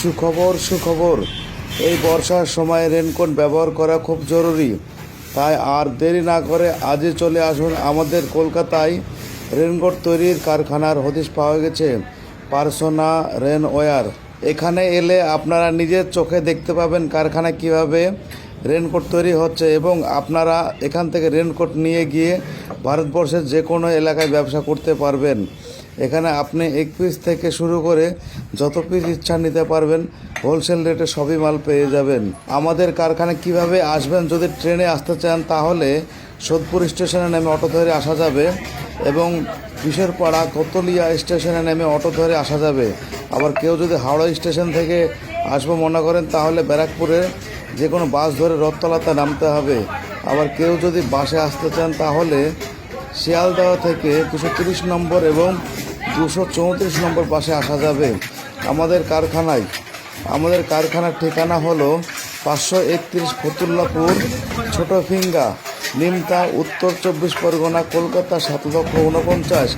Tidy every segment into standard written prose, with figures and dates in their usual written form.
সুখবর। এই বর্ষার সময় রেনকোট ব্যবহার করা খুব জরুরি। তাই আর দেরি না করে আজই চলে আসুন আমাদের কলকাতায় রেনকোট তৈরির কারখানার হদিশ পাওয়া গেছে পার্সোনা রেনওয়্যার। এখানে এলে আপনারা নিজের চোখে দেখতে পাবেন কারখানায় কিভাবে রেনকোট তৈরি হচ্ছে এবং আপনারা এখান থেকে রেনকোট নিয়ে গিয়ে ভারতবর্ষের যে কোনো এলাকায় ব্যবসা করতে পারবেন। এখানে আপনি 1 পিস থেকে শুরু করে যত পিস ইচ্ছা নিতে পারবেন, হোলসেল রেটে সবই মাল পেয়ে যাবেন। আমাদের কারখানায় কিভাবে আসবেন, যদি ট্রেনে আসতে চান তাহলে সোদপুর স্টেশনে নেমে অটো ধরে আসা যাবে এবং কিশোরপাড়া কোতলিয়া স্টেশনে নেমে অটো ধরে আসা যাবে। আবার কেউ যদি হাওড়া স্টেশন থেকে আসবো মনে করেন তাহলে ব্যারাকপুরে যে কোনো বাস ধরে রথতলাতে নামতে হবে। আবার কেউ যদি বাসে আসতে চান তাহলে শিয়ালদহ থেকে 230 নম্বর এবং 234 নম্বর বাসে আসা যাবে আমাদের কারখানার ঠিকানা হলো 531 ফতুল্লাপুর, ছোট ফিঙ্গা, নিমতা, উত্তর 24 পরগনা, কলকাতা 7,49,000।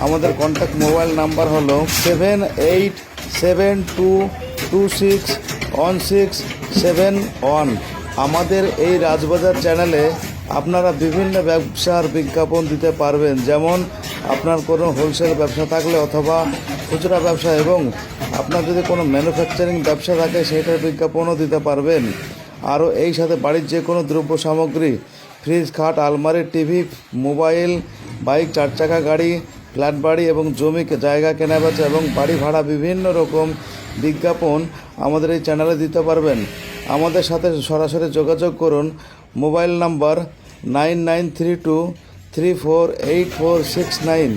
আমাদের কন্ট্যাক্ট মোবাইল নাম্বার হলো 7872261671। আমাদের এই রাজবাজার চ্যানেলে আপনারা বিভিন্ন ব্যবসার বিজ্ঞাপন দিতে পারবেন, যেমন আপনার কোনো হোলসেল ব্যবসা থাকলে অথবা খুচরা ব্যবসা, এবং আপনার যদি কোনো ম্যানুফ্যাকচারিং ব্যবসা থাকে সেটার বিজ্ঞাপনও দিতে পারবেন। আরও এই সাথে বাড়ির যে কোনো দ্রব্য সামগ্রী, ফ্রিজ, খাট, আলমারি, টিভি, মোবাইল, বাইক, 4 চাকা গাড়ি, ফ্ল্যাট বাড়ি এবং জমি জায়গা কেনাবেচা এবং বাড়ি ভাড়া বিভিন্ন রকম বিজ্ঞাপন আমাদের এই চ্যানেলে দিতে পারবেন। আমাদের সাথে সরাসরি যোগাযোগ করুন। Mobile number 9932348469।